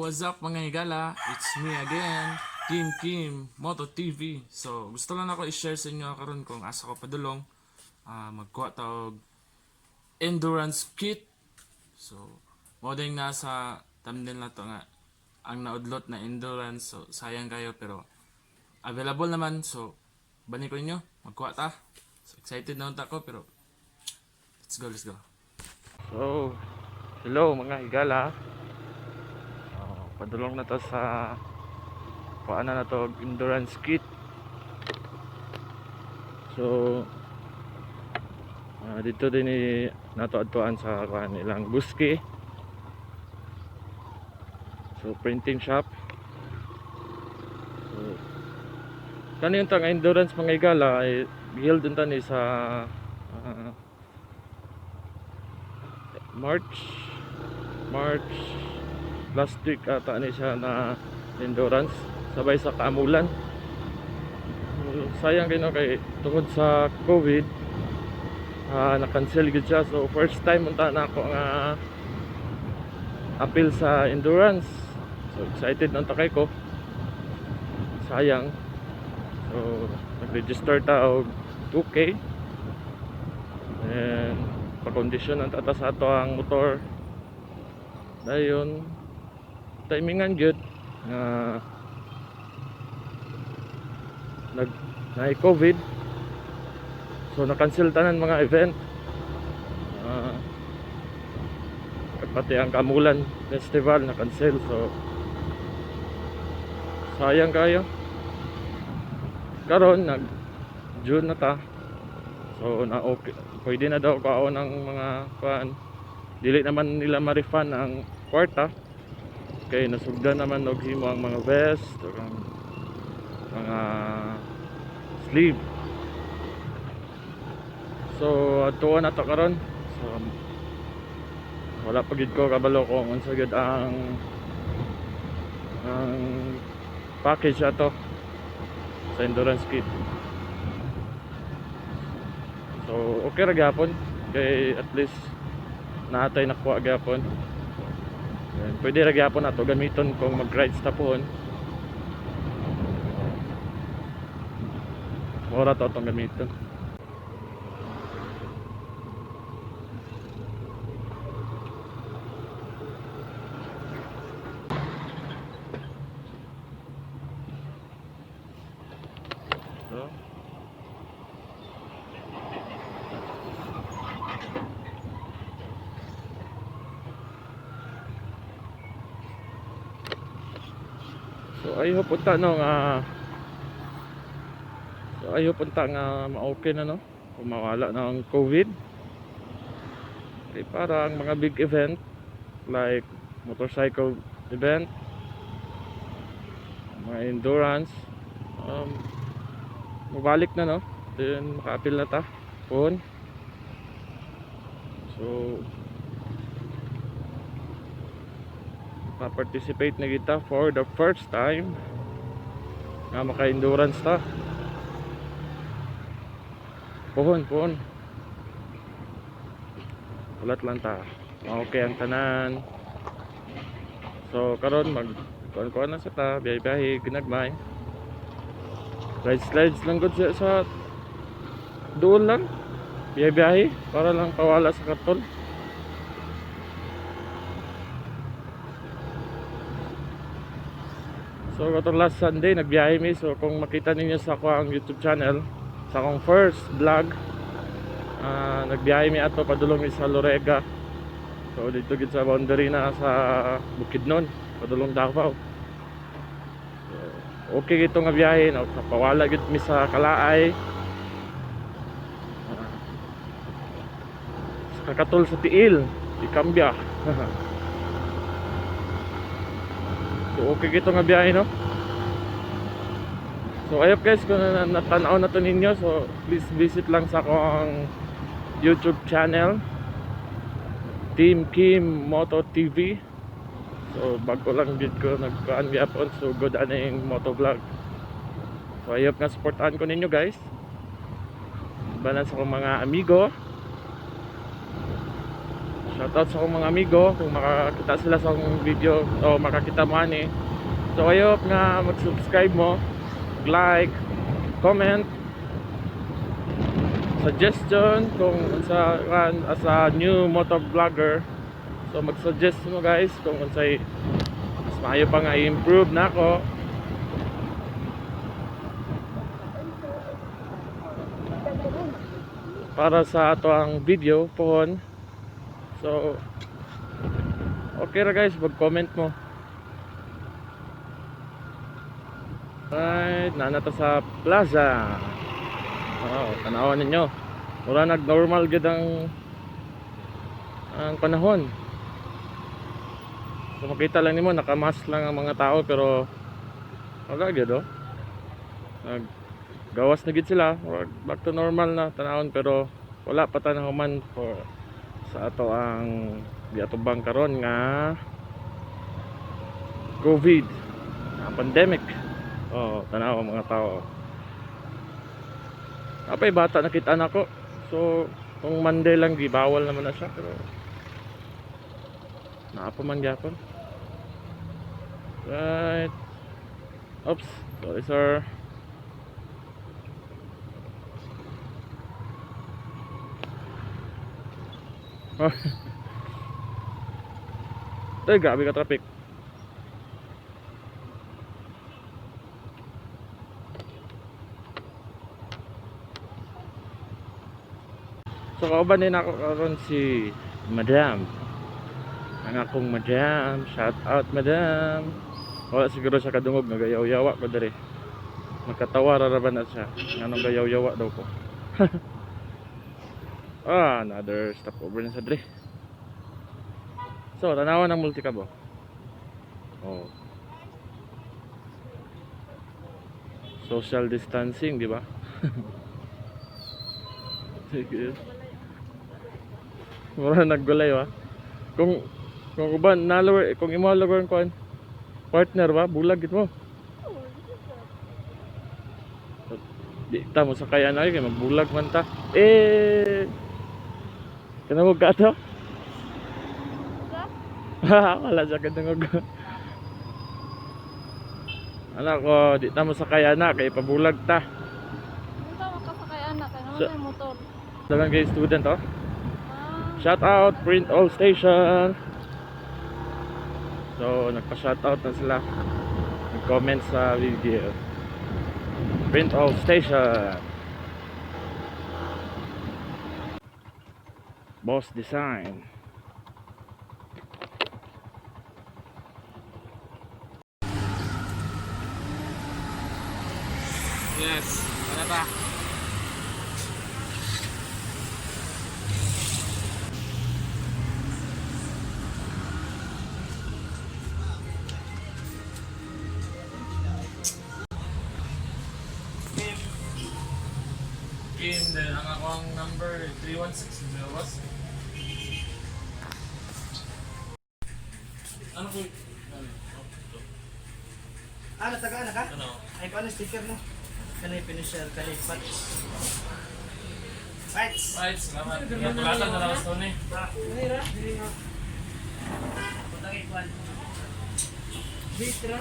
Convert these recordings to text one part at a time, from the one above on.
what's up mga higala? It's me again, Kim Moto TV. So, gusto lang ako i-share sa inyo karon kung asa ko padulong magkuha tawag endurance kit. So, modeng nasa thumbnail na to nga ang naudlot na endurance. So, sayang kayo pero available naman. So, bani ko inyo, magkuha ta. So, excited na unta ko pero let's go. So, hello mga higala. Padulong na to sa paano na to endurance kit. So dito din nato adtuan sa kuan ilang buski. So printing shop. So kani yung tang endurance mga higala ay build din tani sa March last week ata ni siya na endurance sabay sa Kaamulan. Sayang kino kay tungod sa COVID na-cancel gid siya. So first time unta na ako nga appeal sa endurance. So excited na kay ko. Sayang. So nag-register ta og 2K. And pa-condition ang tata sa ato ang motor. Dayon timingan gyud nga COVID, so na-cancel tanan mga event, pati ang Kaamulan Festival na-cancel. So sayang kayo karon nag June na ta. So na okay, pwede na daw kaon ng mga kuan, dili naman nila ma-refund ang kwarta kay nasugdan naman og himo ang mga vest o ang mga sleeve. So atuon na to karon. So wala pa gid ko kabalo kung unsa gid ang package ato sa endurance kit. So okay ra gyapon kay at least naatay nakuha gyapon. Pwede ra gyapon ato gamiton kung mag-rides ta pohon. Mura to itong gamiton. So ayaw punta no nga ma-okay na no kung mawala na ang COVID. Para ang mga big event like motorcycle event, mga endurance, mabalik na no, then maka-appeal na ta phone. So pa-participate na kita for the first time nga maka-endurance ta. Pohon ulat lang ta, okay ang tanan. So karon mag kuan na sa ta, biyahe ginagmay, slides lang gud sa doon lang, biyahe para lang pawala sa karton. So katong last Sunday nagbiyahe mi. So kung makita ninyo sa akong YouTube channel, sa akong first vlog, nagbiyahe mi ato padulong sa Lorega. So dito gid sa boundary na sa Bukidnon, padulong Davao. So, okay gito nga biyahe, napawala gid mi sa Kalaay, sa kakatol sa Tiil, Ikambya. So okay gito nga biyahe no. So ayop guys, kung natanaw na to ninyo, so please visit lang sa akong YouTube channel, Team Kim Moto TV. So bago lang gid ko nagkaan gyapon, so good aning moto vlog. So ayop nga supportahan ko ninyo guys. Banan sa akong mga amigo. Shoutout sa akong mga amigo kung makakita sila sa akong video o makakita mo ani. So I hope nga mag-subscribe mo, like, comment, suggestion kung sa as a new motor vlogger. So mag-suggest mo guys kung unsay mas maayo pa nga i-improve na ako. Para sa ato ang video pohon. So okay ra guys, mag-comment mo. Right, nanata sa plaza. Oh, tanawan ninyo. Mura nag-normal gid ang panahon. So makita lang nimo naka-mask lang ang mga tao pero wala gid oh. Gawas na gid sila, back to normal na tanawon pero wala pa ta nahuman for sa ato ang giatubang karon nga COVID, ang pandemic. Oh, tanaw ang mga tao. Apay bata nakita nako. So kung Monday lang gibawal naman na siya pero naapa man gyapon. Right. Oops, sorry sir. Ay, grabe ka traffic. So kauban din ako karon si Madam. Ang akong Madam, shout out Madam. Wala siguro sa kadungog nagayaw-yawa ko diri. Magkatawa ra ba na siya. Nganong gayaw-yawa daw ko. Another stopover na sa dre. So, tanawan ng multicab oh. Oh. Social distancing, di ba? Sige. Mura naggulay ba? Kung uban nalower, kung imo lower ko partner ba, bulag gid mo. Di ta mo sa kaya na kay magbulag man ta. Kanang ka to? Wala sa kadungog. Anak ko, di ta mo sa kaya na kay pabulag ta. Punta makasakay anak kay naman may motor. Dagan kay student oh. Shout out Print All Station. So nagpa-shout out na sila. Nag-comment sa video. Print All Station. Boss Design. Yes, ano ba? Kim, then ang akong number 316 was. Ano po? Natagaan na ka? Ano? Ay, kung ano sticker mo? Kanay pinishare, kanay patch. Patch! Right, salamat. Natulatan na lang ito ni. Nira? Nira. Patagay kwan. Bitra.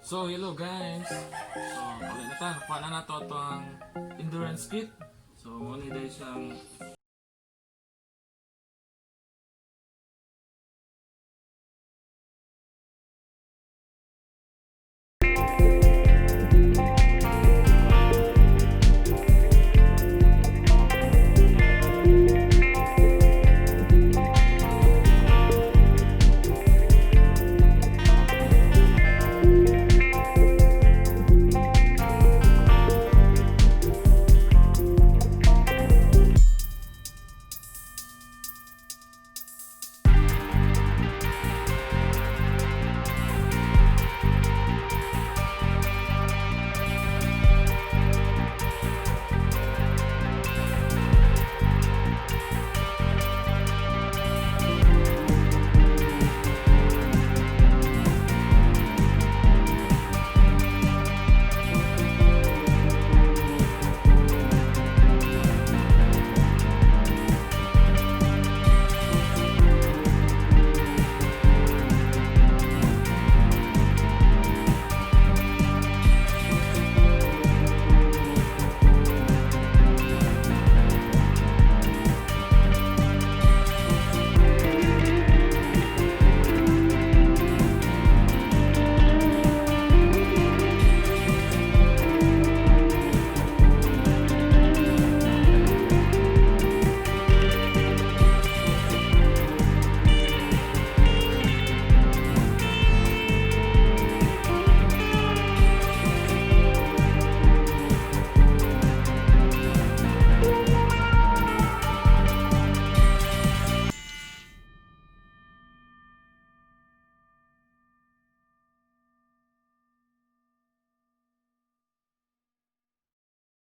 So, hello guys. So, ulit na ta. Nakuha na nato ang endurance kit. So, muna dahil siyang